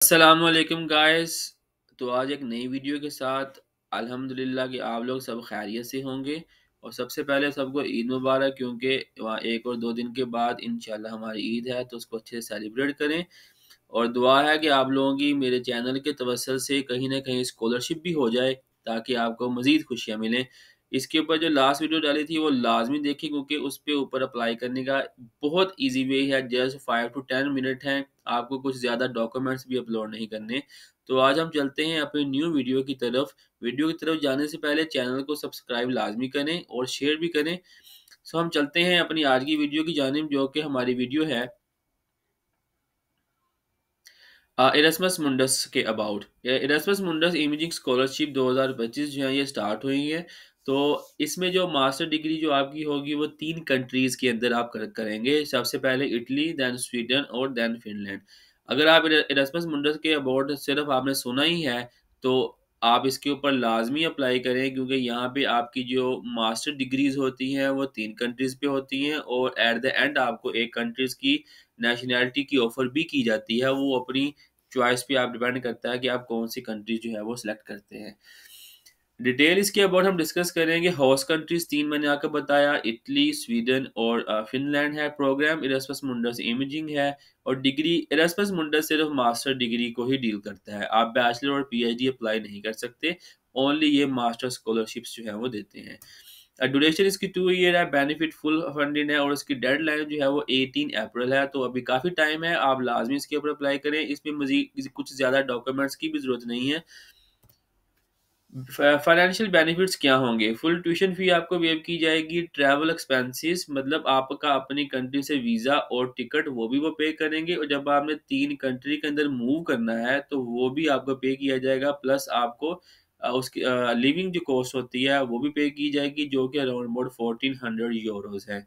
अस्सलामुअलैकुम गाइस। तो आज एक नई वीडियो के साथ अल्हम्दुलिल्लाह कि आप लोग सब खैरियत से होंगे। और सबसे पहले सबको ईद मुबारक, क्योंकि वहाँ 1 और 2 दिन के बाद इंशाल्लाह हमारी ईद है, तो उसको अच्छे से सेलिब्रेट करें। और दुआ है कि आप लोगों की मेरे चैनल के तवज्जुह से कहीं न कहीं स्कॉलरशिप भी हो जाए, ताकि आपको मज़ीद खुशियाँ मिलें। इसके ऊपर जो लास्ट वीडियो डाली थी वो लाज़मी देखें, क्योंकि उस पे ऊपर अप्लाई करने का बहुत ईज़ी वे है, जस्ट 5 टू 10 मिनट हैं। आपको कुछ ज़्यादा डॉक्यूमेंट्स भी अपलोड नहीं करने। तो आज हम चलते हैं अपनी न्यू वीडियो की तरफ। वीडियो की तरफ जाने से पहले चैनल को सब्सक्राइब लाज़मी करें और शेयर भी करें। सो हम चलते हैं अपनी आज की वीडियो की जानिब, जो कि हमारी वीडियो है इरास्मस मुंडस के अबाउट। इरास्मस मुंडस इमेजिंग स्कॉलरशिप 2025 जो है ये स्टार्ट हुई है। तो इसमें जो मास्टर डिग्री जो आपकी होगी वो 3 कंट्रीज़ के अंदर आप करेंगे। सबसे पहले इटली, देन स्वीडन और देन फ़िनलैंड। अगर आप इरास्मस मुंडस के अबाउट सिर्फ़ आपने सुना ही है, तो आप इसके ऊपर लाज़मी अप्लाई करें, क्योंकि यहाँ पे आपकी जो मास्टर डिग्रीज़ होती हैं वो 3 कंट्रीज़ पे होती हैं, और एट द एंड आपको एक कंट्रीज़ की नेशनैलिटी की ऑफ़र भी की जाती है। वो अपनी चॉइस पे आप डिपेंड करता है कि आप कौन-सी कंट्री जो है वो सिलेक्ट करते हैं। डिटेल इसके अबाउट हम डिस्कस करेंगे। होस्ट कंट्रीज़ 3 मैंने आपको बताया, इटली, स्वीडन और फ़िनलैंड है। प्रोग्राम इरास्मस मुंडस इमेजिंग है, और डिग्री इरास्मस मुंडस सिर्फ़ मास्टर डिग्री को ही डील करता है। आप बैचलर और पीएचडी अप्लाई नहीं कर सकते, ओनली ये मास्टर स्कॉलरशिप्स जो है वो देते हैं। ड्यूरेशन इसकी 2 ईयर है, बेनिफिट फुल फंडेड है, और इसकी डेडलाइन जो है वो 18 अप्रैल है, तो अभी काफ़ी टाइम है। आप लाज़मी इसके ऊपर अप्लाई करें। इसमें मज़ीद कुछ ज़्यादा डॉक्यूमेंट्स की भी ज़रूरत नहीं है। फाइनेंशियल बेनिफिट्स क्या होंगे? फुल ट्यूशन फ़ी आपको वेव की जाएगी। ट्रैवल एक्सपेंसेस मतलब आपका अपनी कंट्री से वीज़ा और टिकट वो भी वो पे करेंगे, और जब आपने 3 कंट्री के अंदर मूव करना है तो वो भी आपको पे किया जाएगा। प्लस आपको उसकी लिविंग जो कॉस्ट होती है वो भी पे की जाएगी, जो कि अराउंड अबाउट 1400 यूरोज़ है।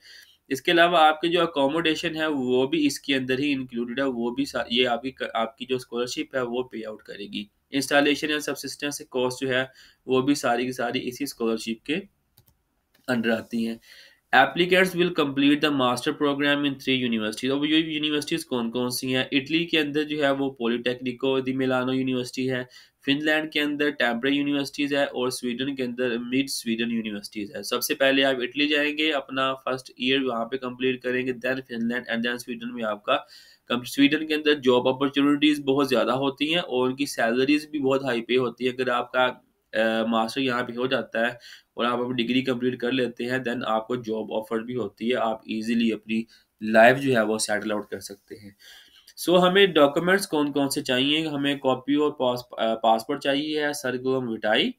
इसके अलावा आपकी जो अकोमोडेशन है वो भी इसके अंदर ही इंक्लूडेड है, वो भी ये आपकी जो स्कॉलरशिप है वो पे आउट करेगी। इंस्टॉलेशन या सबसिस्टेंस कॉस्ट जो है वो भी सारी की सारी इसी स्कॉलरशिप के अंडर आती हैं। Applicants will complete the master programme in 3 universities. अब ये यूनिवर्सिटीज़ कौन-कौन सी हैं? इटली के अंदर जो है वो पॉलिटेक्निको दी मिलानो यूनिवर्सिटी है। फ़िनलैंड के अंदर टैम्परे यूनिवर्सिटीज़ है, और स्वीडन के अंदर मिड स्वीडन यूनिवर्सिटीज़ है। सबसे पहले आप इटली जाएँगे, अपना फर्स्ट ईयर वहाँ पे कंप्लीट करेंगे, then Finland and then Sweden में आपका कम स्वीडन के अंदर जॉब अपॉर्च्युनिटीज़ बहुत ज़्यादा होती हैं, और उनकी सैलरीज़ भी बहुत हाई पे होती है। अगर आपका मास्टर यहाँ पे हो जाता है और आप अपनी डिग्री कंप्लीट कर लेते हैं, देन आपको जॉब ऑफर भी होती है। आप इजीली अपनी लाइफ जो है वो सेटल आउट कर सकते हैं। सो हमें डॉक्यूमेंट्स कौन-कौन से चाहिए? हमें कॉपी और पासपोर्ट चाहिए है, सरगम विटाई।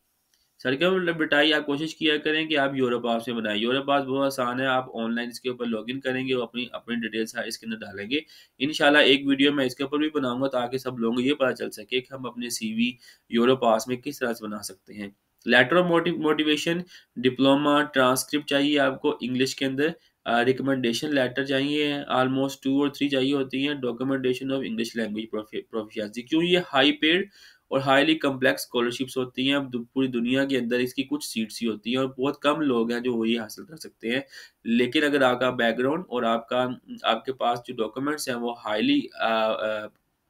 सरगम विटाई आप कोशिश किया करें कि आप यूरोपास में बनाएँ। यूरोपास बहुत आसान है, आप ऑनलाइन इसके ऊपर लॉगिन करेंगे और अपनी अपनी डिटेल्स इसके अंदर डालेंगे। इंशाल्लाह एक वीडियो मैं इसके ऊपर भी बनाऊँगा, ताकि सब लोगों को ये पता चल सके कि हम अपने सीवी यूरोपास में किस तरह से बना सकते हैं। Letter of motivation, diploma, transcript चाहिए आपको इंग्लिश के अंदर। रिकमेंडेशन लेटर चाहिए, ऑलमोस्ट 2 और 3 चाहिए होती हैं। Documentation of English language proficiency, क्यों ये हाई पेड और हाईली कॉम्प्लेक्स स्कॉलरशिप्स होती हैं। अब पूरी दुनिया के अंदर इसकी कुछ सीट्स ही होती हैं, और बहुत कम लोग हैं जो वो ये हासिल कर सकते हैं। लेकिन अगर आपका बैकग्राउंड और आपके पास जो डॉक्यूमेंट्स हैं वो हाईली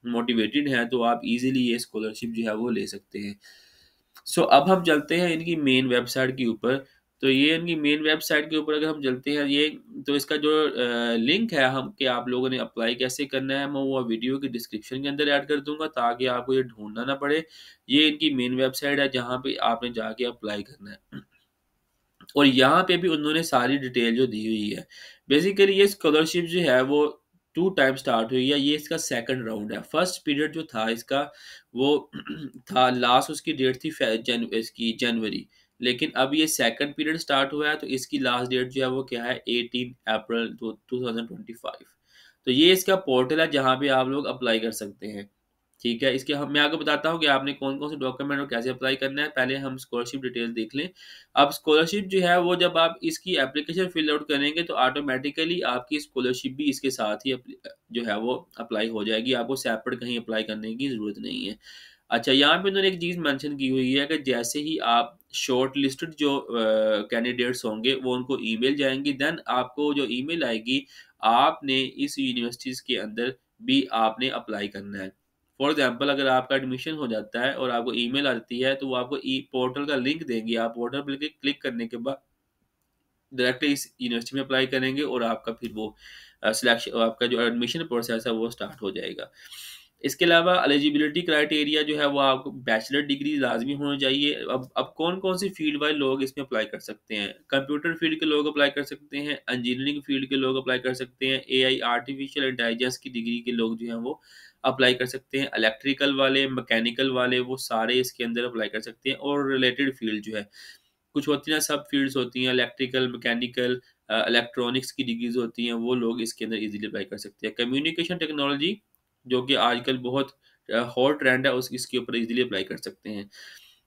मोटिवेटेड हैं, तो आप इजीली ये स्कॉलरशिप जो है वो ले सकते हैं। सो अब हम चलते हैं इनकी मेन वेबसाइट के ऊपर। तो ये इनकी मेन वेबसाइट के ऊपर अगर हम चलते हैं, ये तो इसका जो लिंक है हम कि आप लोगों ने अप्लाई कैसे करना है, मैं वो वीडियो की डिस्क्रिप्शन के अंदर ऐड कर दूँगा, ताकि आपको ये ढूँढना ना पड़े। ये इनकी मेन वेबसाइट है, जहाँ पे आपने जाके अप्लाई करना है। और यहाँ पे भी उन्होंने सारी डिटेल जो दी हुई है। बेसिकली ये स्कॉलरशिप जो है वो 2 टाइम स्टार्ट हुई है, ये इसका सेकंड राउंड है। फर्स्ट पीरियड जो था इसका वो था, लास्ट उसकी डेट थी इसकी जनवरी। लेकिन अब ये सेकंड पीरियड स्टार्ट हुआ है, तो इसकी लास्ट डेट जो है वो क्या है, 18 अप्रैल 2025। तो ये इसका पोर्टल है, जहाँ पे आप लोग अप्लाई कर सकते हैं। ठीक है, इसके हम मैं आपको बताता हूँ कि आपने कौन-कौन से डॉक्यूमेंट और कैसे अप्लाई करना है। पहले हम स्कॉलरशिप डिटेल देख लें। अब स्कॉलरशिप जो है वो जब आप इसकी एप्लीकेशन फिल आउट करेंगे, तो ऑटोमैटिकली आपकी स्कॉलरशिप भी इसके साथ ही जो है वो अप्लाई हो जाएगी। आपको सेपरेट कहीं अप्लाई करने की ज़रूरत नहीं है। अच्छा, यहाँ पे उन्होंने एक चीज़ मेंशन की हुई है कि जैसे ही आप शॉर्ट लिस्टेड जो कैंडिडेट्स होंगे वो उनको ईमेल जाएँगी, देन आपको जो ईमेल आएगी, आपने इस यूनिवर्सिटीज़ के अंदर भी आपने अप्लाई करना है। फॉर एग्ज़ाम्पल अगर आपका एडमिशन हो जाता है और आपको ईमेल आती है, तो वो आपको ई पोर्टल का लिंक देंगे। आप पोर्टल पे क्लिक क्लिक करने के बाद डायरेक्टली इस यूनिवर्सिटी में अप्लाई करेंगे और आपका फिर वो सिलेक्शन आपका जो एडमिशन प्रोसेस है वो स्टार्ट हो जाएगा। इसके अलावा एलिजिबिलिटी क्राइटेरिया जो है वो आपको बैचलर डिग्री लाज़मी होनी चाहिए। अब कौन-कौन सी फ़ील्ड वाले लोग इसमें अप्लाई कर सकते हैं? कंप्यूटर फ़ील्ड के लोग अप्लाई कर सकते हैं, इंजीनियरिंग फ़ील्ड के लोग अप्लाई कर सकते हैं, एआई आर्टिफ़िशियल इंटेलिजेंस की डिग्री के लोग जो हैं वो अप्लाई कर सकते हैं, इलेक्ट्रिकल वाले, मैकेनिकल वाले वो सारे इसके अंदर अप्लाई कर सकते हैं और रिलेटेड फ़ील्ड जो है कुछ होती हैं सब फ़ील्ड्स होती हैं इलेक्ट्रिकल, मैकेनिकल इलेक्ट्रॉनिक्स की डिग्रीज़ होती हैं, वो लोग इसके अंदर ईज़िली अप्लाई कर सकते हैं। कम्युनिकेशन टेक्नोलॉजी जो कि आजकल बहुत हॉट ट्रेंड है उस इसके ऊपर ईज़िली अप्लाई कर सकते हैं।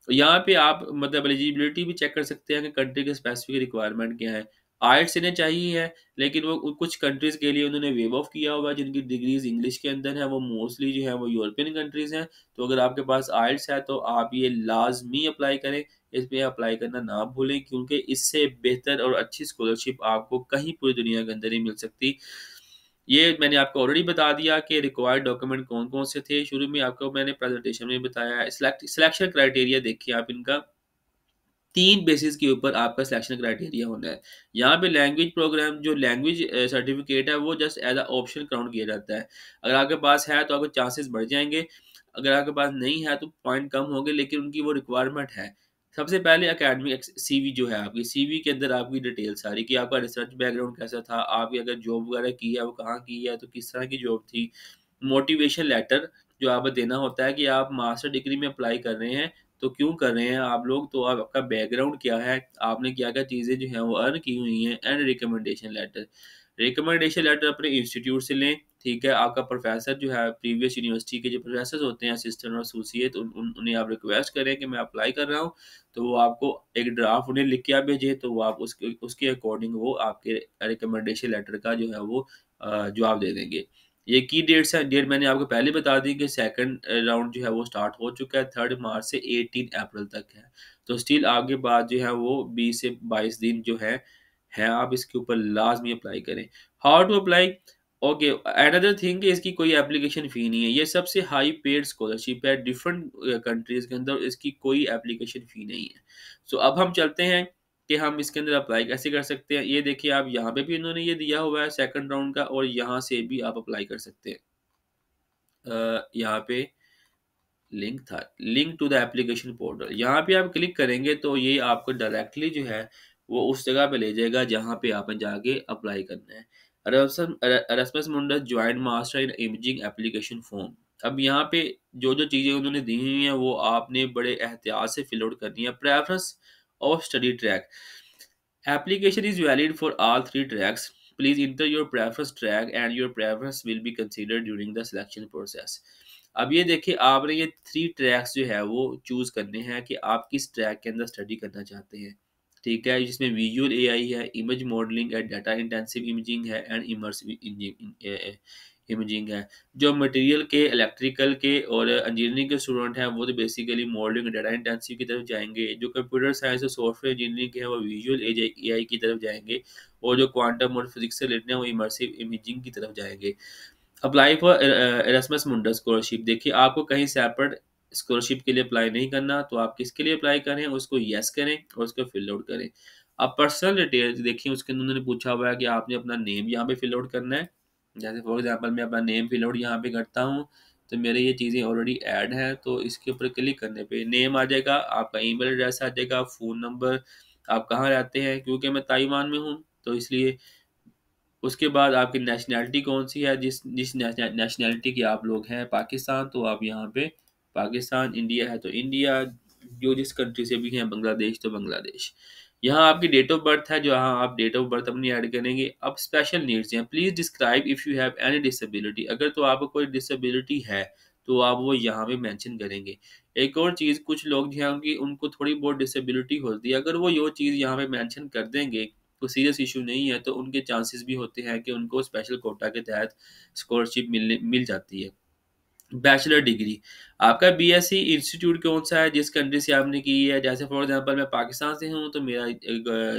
यहाँ पे आप मतलब एलिजिबिलिटी भी चेक कर सकते हैं कि कंट्री के स्पेसिफिक रिक्वायरमेंट क्या है। आइल्स इन्हें चाहिए है, लेकिन वो कुछ कंट्रीज़ के लिए उन्होंने वेव ऑफ किया हुआ है जिनकी डिग्रीज़ इंग्लिश के अंदर है, वो मोस्टली जो है वो यूरोपियन कंट्रीज़ हैं। तो अगर आपके पास आइल्स है तो आप ये लाज़मी अप्लाई करें, इस पे अप्लाई करना ना भूलें क्योंकि इससे बेहतर और अच्छी स्कॉलरशिप आपको कहीं पूरी दुनिया के अंदर नहीं मिल सकती। ये मैंने आपको ऑलरेडी बता दिया कि रिक्वायर्ड डॉक्यूमेंट कौन-कौन से थे, शुरू में आपको मैंने प्रेज़ेंटेशन में बताया है। सिलेक्शन क्राइटेरिया देखिए आप इनका 3 बेसिस के ऊपर आपका सिलेक्शन क्राइटेरिया होना है। यहाँ पे लैंग्वेज प्रोग्राम जो लैंग्वेज सर्टिफ़िकेट है वो just as a option count किया जाता है। अगर आपके पास है तो आपके चांसेस बढ़ जाएँगे, अगर आपके पास नहीं है तो पॉइंट कम होंगे लेकिन उनकी वो रिक्वायरमेंट है। सबसे पहले एकेडमिक सीवी जो है आपकी, सीवी के अंदर आपकी डिटेल सारी कि आपका रिसर्च बैकग्राउंड कैसा था, आपने अगर जॉब वगैरह की है वो कहाँ की है, तो किस तरह की जॉब थी। मोटिवेशन लेटर जो आपको देना होता है कि आप मास्टर डिग्री में अप्लाई कर रहे हैं तो क्यों कर रहे हैं आप लोग? तो आप आपका बैकग्राउंड क्या है? आपने क्या-क्या चीज़ें जो हैं वो अर्न की हुई हैं and recommendation letter. Recommendation letter अपने इंस्टीट्यूट से लें, ठीक है? आपका प्रोफ़ेसर जो है प्रीवियस यूनिवर्सिटी के जो प्रोफ़ेसर्स होते हैं असिस्टेंट और एसोसिएट उन्हें आप रिक्वेस्ट करें कि मैं अप्लाई कर रहा हूँ, तो वो आपको एक ड्राफ्ट उन्हें लिख के आप भेजें, तो वो आप उसके उसके अकॉर्डिंग वो आपके रिकमेंडेशन लेटर का जो है वो जवाब दे देंगे। ये की डेट्स हैं, डेट मैंने आपको पहले बता दी कि सेकंड राउंड जो है वो स्टार्ट हो चुका है 3 मार्च से 18 अप्रैल तक है। तो स्टिल आगे बाद जो है वो 20 से 22 दिन जो है आप इसके ऊपर लाज़मी अप्लाई करें। How to apply? Okay, another thing कि इसकी कोई एप्लीकेशन फ़ी नहीं है। ये सबसे हाई पेड स्कॉलरशिप है डिफरेंट कंट्रीज़ के अंदर इसकी कोई एप्लीकेशन फ़ी नहीं है। सो अब हम चलते हैं कि हम इसके अंदर अप्लाई कैसे कर सकते हैं। ये देखिए आप यहाँ पे भी इन्होंने ये दिया हुआ है सेकंड राउंड का और यहाँ से भी आप अप्लाई कर सकते हैं। यहाँ पे लिंक था, link to the application portal, यहाँ पे आप क्लिक करेंगे तो ये आपको डायरेक्टली जो है वो उस जगह पे ले जाएगा जहाँ पे आपने जाके अप्लाई करना है। Erasmus Mundus joint master in imaging application form. अब यहाँ पे जो चीज़ें उन्होंने दी हुई हैं वो आपने बड़े एहतियात से फिल आउट करनी है। Preference of study track, application is valid for all 3 tracks. Please enter your preference track and your preference will be considered during the selection process. अब ये देखिए आपने ये 3 ट्रैक्स जो है वो चूज़ करने हैं कि आप किस ट्रैक के अंदर स्टडी करना चाहते हैं। ठीक है? जिसमें विजुअल एआई है, इमेज मॉडलिंग है, डाटा इंटेंसिव इमेजिंग है एंड इमर्सिव इमेजिंग है। जो मटेरियल के, इलेक्ट्रिकल के और इंजीनियरिंग के स्टूडेंट हैं वो तो बेसिकली मॉडलिंग डाटा इंटेंसिव की तरफ जाएँगे। जो कंप्यूटर साइंस और सॉफ्टवेयर इंजीनियरिंग के हैं वो विजुअल एआई की तरफ जाएँगे और जो क्वांटम और फिजिक्स से रिलेटेड हैं वो इमर्सिव इमेजिंग की तरफ जाएँगे। अप्लाई फॉर एरास्मस मुंडस स्कॉलरशिप, देखिए आपको कहीं सेपरेट स्कॉलरशिप के लिए अप्लाई नहीं करना, तो आप किसके लिए अप्लाई करें उसको येस करें और उसको फिल आउट करें। अब पर्सनल डिटेल्स देखिए उसके अंदर उन्होंने पूछा हुआ है कि आपने अपना नेम यहाँ पे फिल आउट करना है। जैसे फॉर एग्जांपल मैं अपना नेम फिल आउट यहाँ पे करता हूँ, तो मेरे ये चीज़ें ऑलरेडी ऐड हैं, तो इसके ऊपर क्लिक करने पे नेम आ जाएगा, आपका ईमेल एड्रेस आ जाएगा, फ़ोन नंबर, आप कहाँ रहते हैं, क्योंकि मैं ताइवान में हूँ, तो इसलिए उसके बाद आपकी नेशनैलिटी कौन-सी है, जिस जिस नेशनैलिटी के आप लोग हैं, पाकिस्तान तो आप यहाँ पे पाकिस्तान, इंडिया है तो इंडिया, जो जिस कंट्री से भी हैं, बांग्लादेश तो बांग्लादेश। यहाँ आपकी डेट ऑफ बर्थ है, जहाँ आप डेट ऑफ बर्थ अपनी ऐड करेंगे। अब स्पेशल नीड्स हैं, please describe if you have any disability, अगर तो आपको कोई डिसेबिलिटी है, तो आप वो यहाँ पे मेंशन करेंगे। एक और चीज़, कुछ लोग जो हैं उनकी उनको थोड़ी बहुत डिसेबिलिटी होती है, अगर वो यो चीज़ यहाँ पे मेंशन कर देंगे कोई सीरियस इश्यू नहीं है, तो उनके चांसेस भी होते हैं कि उनको स्पेशल कोटा के तहत स्कॉलरशिप मिल जाती है। बैचलर डिग्री, आपका बीएससी इंस्टीट्यूट कौन-सा है, जिस कंट्री से आपने की है, जैसे फॉर एग्ज़ाम्पल मैं पाकिस्तान से हूँ, तो मेरा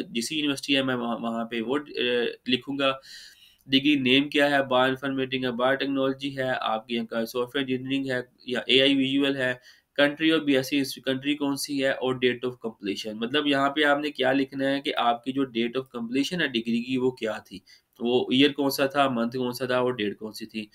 जिस यूनिवर्सिटी है मैं वहाँ वहाँ पे वो लिखूँगा। डिग्री नेम क्या है, बायो इन्फॉर्मेटिक है, बायोटेक्नोलॉजी है, आपके यहाँ का सॉफ्टवेयर इंजीनियरिंग है या एआई विजुअल है, कंट्री और बीएससी कंट्री कौन सी है, और डेट ऑफ कंप्लीशन। मतलब यहाँ पे आपने क्या लिखना है कि आपकी जो डेट ऑफ कंप्लीशन है डिग्री की वो क्या थी, वो ईयर कौन सा था, मंथ कौन सा था और डेट कौन सी थी।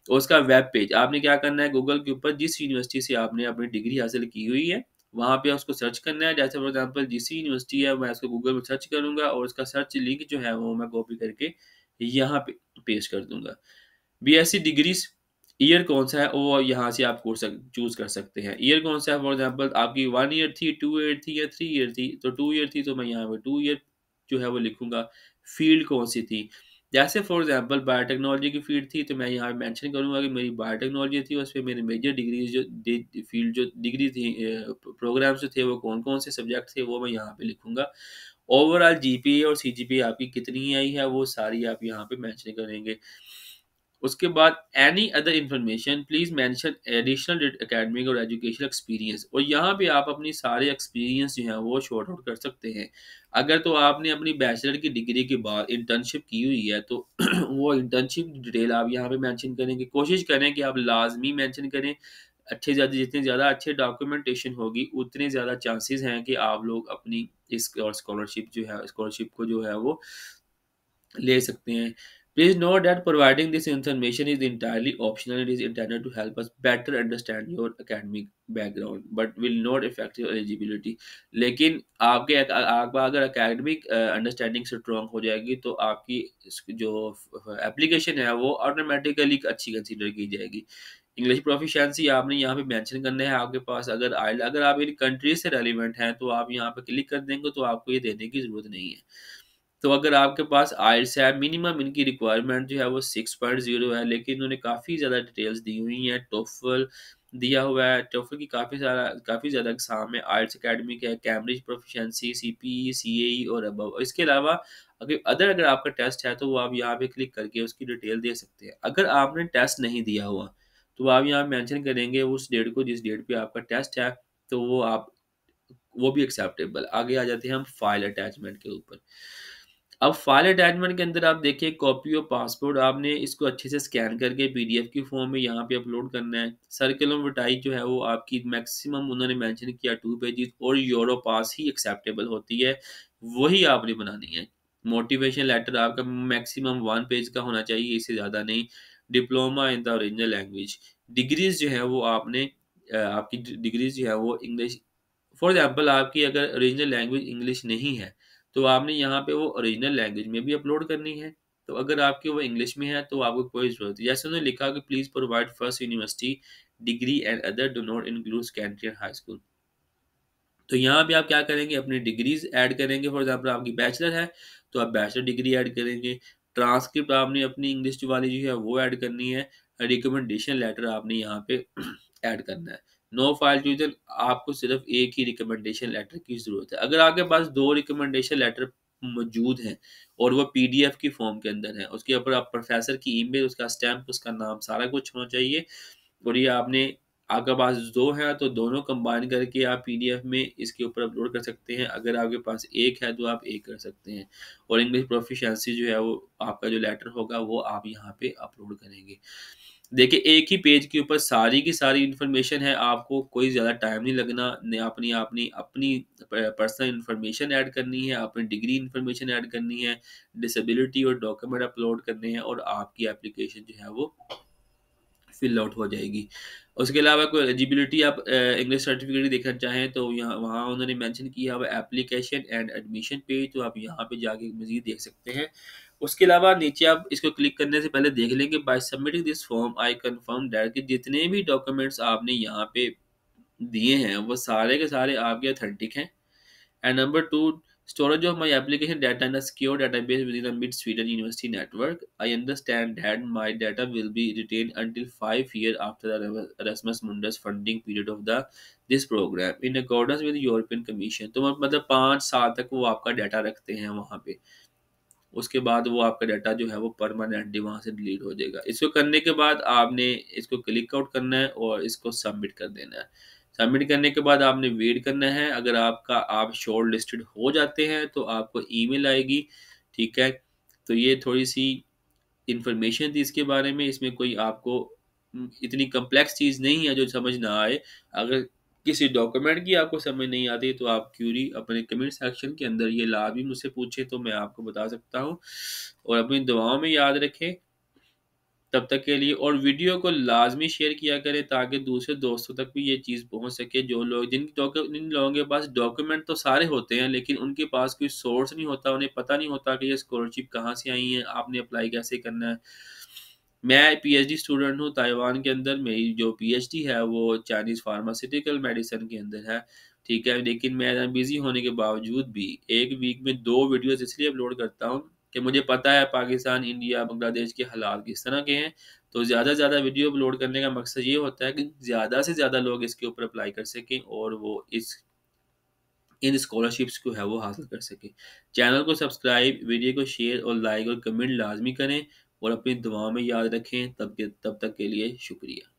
और उसका वेब पेज आपने क्या करना है, गूगल के ऊपर जिस यूनिवर्सिटी से आपने अपनी डिग्री हासिल की हुई है वहाँ पे उसको सर्च करना है। जैसे फॉर एग्जांपल जीसी यूनिवर्सिटी है, मैं उसको गूगल में सर्च करूँगा और उसका सर्च लिंक जो है वो मैं कॉपी करके यहाँ पे पेस्ट कर दूँगा। बीएससी डिग्रीज़ ईयर कौन-सा है वो यहाँ से आप कोर्स चूज़ कर सकते हैं। ईयर कौन-सा है, फॉर एग्जांपल आपकी 1 ईयर थी, 2 ईयर थी या 3 ईयर थी, तो 2 ईयर थी तो मैं यहाँ पे 2 ईयर जो है वो लिखूँगा। फ़ील्ड कौन-सी थी, जैसे फॉर एग्जांपल बायोटेक्नोलॉजी की फ़ील्ड थी तो मैं यहाँ पे मेंशन करूँगा कि मेरी बायोटेक्नोलॉजी थी, उसमें मेरे मेजर डिग्रीज़ जो फ़ील्ड जो डिग्री थी प्रोग्राम्स जो थे वो कौन-कौन से सब्जेक्ट थे वो मैं यहाँ पे लिखूँगा। ओवरऑल जीपीए और सीजीपीए आपकी कितनी आई है वो सारी आप यहाँ पे मेंशन करेंगे। उसके बाद any other information please mention additional academic और एजुकेशनल एक्सपीरियंस, और यहाँ पे आप अपनी सारे एक्सपीरियंस जो हैं वो शॉर्ट आउट कर सकते हैं। अगर तो आपने अपनी बैचलर की डिग्री के बाद इंटर्नशिप की हुई है तो वो इंटर्नशिप डिटेल आप यहाँ पे मेंशन करेंगे। कोशिश करें कि आप लाज़मी मेंशन करें। अच्छे ज़्यादा जितने ज़्यादा अच्छे डॉक्यूमेंटेशन होगी उतने ज़्यादा चांसेस हैं कि आप लोग अपनी इस और स्कॉलरशिप जो है स्कॉलरशिप को जो है वो ले सकते हैं। Please note that providing this information is entirely optional and is intended to help us better understand your academic background, but will not affect your eligibility. लेकिन आपके आप अगर एकेडमिक अंडरस्टैंडिंग स्ट्रॉन्ग हो जाएगी तो आपकी जो एप्लीकेशन है वो ऑटोमेटिकली अच्छी कंसीडर की जाएगी। इंग्लिश प्रोफिशिएंसी आपने यहाँ पे मेंशन करना है आपके पास, अगर आप इन कंट्री से रेलिवेंट हैं तो आप यहाँ पे क्लिक कर देंगे तो आपको ये देने की ज़रूरत नहीं है। तो अगर आपके पास आइल्स है, मिनिमम इनकी रिक्वायरमेंट जो है वो 6.0 है, लेकिन इन्होंने काफ़ी ज़्यादा डिटेल्स दी हुई हैं। टोफ़ल दिया हुआ है, टोफ़ल की काफ़ी ज़्यादा एग्ज़ाम है, आइल्स अकेडमिक है, कैम्ब्रिज प्रोफिशिएंसी, सीपीई, सीएई और अबव। इसके अलावा अगर आपका टेस्ट है तो वो आप यहाँ पे क्लिक करके उसकी डिटेल दे सकते हैं। अगर आपने टेस्ट नहीं दिया हुआ, तो आप यहाँ मेंशन करेंगे उस डेट को जिस डेट पे आपका टेस्ट है, तो वो भी एक्सेप्टेबल। आगे आ जाते हैं हम फाइल अटैचमेंट के ऊपर। अब फाइल अटैचमेंट के अंदर आप देखिए कॉपी ऑफ पासपोर्ट आपने इसको अच्छे से स्कैन करके पीडीएफ की फॉर्म में यहाँ पे अपलोड करना है। सर्कुलर वटाई जो है वो आपकी मैक्सिमम उन्होंने मेंशन किया 2 पेजेस और यूरो पास ही एक्सेप्टेबल होती है, वही आपने बनानी है। मोटिवेशन लेटर आपका मैक्सिमम 1 पेज का होना चाहिए, इससे ज़्यादा नहीं। Diploma in the original language. Degrees जो है वो आपने आपकी डिग्रीज़ जो है वो इंग्लिश, फॉर एग्जांपल आपकी अगर ओरिजिनल लैंग्वेज इंग्लिश नहीं है, तो आपने यहाँ पे वो ओरिजिनल लैंग्वेज में भी अपलोड करनी है। तो अगर आपकी वो इंग्लिश में है तो आपको कोई ज़रूरत नहीं। जैसे उन्होंने लिखा कि please provide first university degree and other do not include secondary and high school. तो यहाँ पे आप क्या करेंगे, अपनी डिग्रीज़ ऐड करेंगे। फॉर एग्जांपल आपकी बैचलर है, तो आप बैचलर डिग्री ऐड करेंगे। ट्रांसक्रिप्ट आपने अपनी इंग्लिश वाली जो है वो ऐड करनी है। रिकमेंडेशन लेटर आपने यहाँ पे ऐड करना है। नो फाइल चूज़न आपको सिर्फ़ एक ही रिकमेंडेशन लेटर की ज़रूरत है। अगर आपके पास 2 रिकमेंडेशन लेटर मौजूद हैं और वो पीडीएफ की फ़ॉर्म के अंदर है, उसके ऊपर आप प्रोफ़ेसर की ईमेल, उसका स्टैम्प, उसका नाम, सारा कुछ होना चाहिए। और ये आपके पास 2 हैं तो दोनों कंबाइन करके आप पीडीएफ में इसके ऊपर अपलोड कर सकते हैं। अगर आपके पास 1 है तो आप 1 कर सकते हैं। और इंग्लिश प्रोफिशिएंसी जो है वो आपका जो लेटर होगा वो आप यहाँ पे अपलोड करेंगे। देखिए एक ही पेज के ऊपर सारी की सारी इन्फॉर्मेशन है, आपको कोई ज़्यादा टाइम नहीं लगना। ने अपनी अपनी अपनी पर्सनल इन्फॉर्मेशन ऐड करनी है, अपनी डिग्री इन्फॉर्मेशन ऐड करनी है, डिसेबिलिटी और डॉक्यूमेंट अपलोड करने हैं और आपकी एप्लीकेशन जो है वो फिल आउट हो जाएगी। उसके अलावा कोई एलिजिबिलिटी आप इंग्लिश सर्टिफ़िकेट देखना चाहें तो यहाँ वहाँ उन्होंने मेंशन किया हुआ है एप्लीकेशन एंड एडमिशन पेज, तो आप यहाँ पे जाके मज़ीद देख सकते हैं। उसके अलावा नीचे आप इसको क्लिक करने से पहले देख लें कि by submitting this form I confirm that कि जितने भी डॉक्यूमेंट्स आपने यहाँ पे दिए हैं वो सारे के सारे आपके ऑथेंटिक हैं। And number two, storage of my application data in a secure database within a mid Sweden university network. I understand that my data will be retained until 5 years after the Erasmus Mundus funding period of the this program in accordance with the European Commission. तो मतलब 5 साल तक वो आपका data रखते हैं वहाँ पे। उसके बाद वो आपका डाटा जो है वो परमानेंटली वहाँ से डिलीट हो जाएगा। इसको करने के बाद आपने इसको क्लिक आउट करना है और इसको सबमिट कर देना है। सबमिट करने के बाद आपने वेट करना है। अगर आप शॉर्ट लिस्टेड हो जाते हैं तो आपको ईमेल आएगी, ठीक है? तो ये थोड़ी-सी इन्फॉर्मेशन थी इसके बारे में, इसमें कोई आपको इतनी कॉम्प्लेक्स चीज़ नहीं है जो समझ ना आए। अगर किसी डॉक्यूमेंट की आपको समझ नहीं आती तो आप क्यूरी अपने कमेंट सेक्शन के अंदर ये लाज़मी मुझसे पूछें, तो मैं आपको बता सकता हूँ। और अपनी दुआओं में याद रखें। तब तक के लिए, और वीडियो को लाज़मी शेयर किया करें ताकि दूसरे दोस्तों तक भी ये चीज़ पहुँच सके, जो लोग जिन लोगों के पास डॉक्यूमेंट तो सारे होते हैं लेकिन उनके पास कोई सोर्स नहीं होता, उन्हें पता नहीं होता कि ये स्कॉलरशिप कहाँ से आई है, आपने अप्लाई कैसे करना है। मैं पीएचडी स्टूडेंट हूँ ताइवान के अंदर, मेरी जो पीएचडी है वो चाइनीज़ फार्मास्यूटिकल मेडिसिन के अंदर है, ठीक है? लेकिन मैं बिज़ी होने के बावजूद भी 1 वीक में 2 वीडियोज़ इसलिए अपलोड करता हूँ कि मुझे पता है पाकिस्तान, इंडिया, बांग्लादेश के हालात किस तरह के हैं। तो ज़्यादा से ज़्यादा वीडियो अपलोड करने का मकसद ये होता है कि ज़्यादा से ज़्यादा लोग इसके ऊपर अप्लाई कर सकें और वो इस इन स्कॉलरशिप्स को है वो हासिल कर सकें। चैनल को सब्सक्राइब, वीडियो को शेयर और लाइक और कमेंट लाज़मी करें और अपनी दुआओं में याद रखें। तब तक के लिए शुक्रिया।